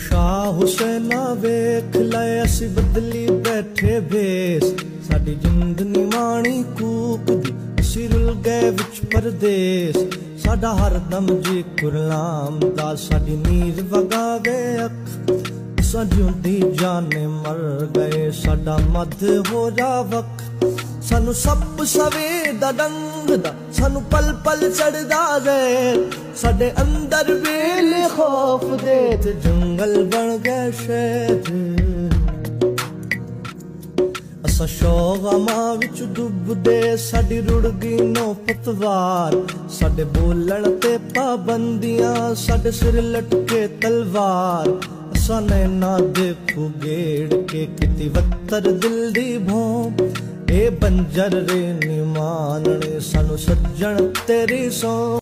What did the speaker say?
शाह हुसैना वेख लए असी बदली बैठे भेस साडी जिंद निमाणी कूक दी असी रुल गए विच परदेस साडा हरदम जी कुरलाम दा साडी नीर वगावे अख असां जिउंदी जाने मर गए साडा मध हो जा वक सानू सब सवे दा रंग दा सानू पल पल चढ़दा जहर साडे अंदर वेले खौफ दे ते जंगल बन गए शहर असा शौगमा विच डुबदे साडी रुड़ गई नो पतवार साडे बोलण ते पाबंदियां साडे सिर लटके तलवार असा नैना देखू गेड़ के किती वत्तर दिल दी भौं ए बंजर रे नी मानने सानू सज्जन तेरी सौ।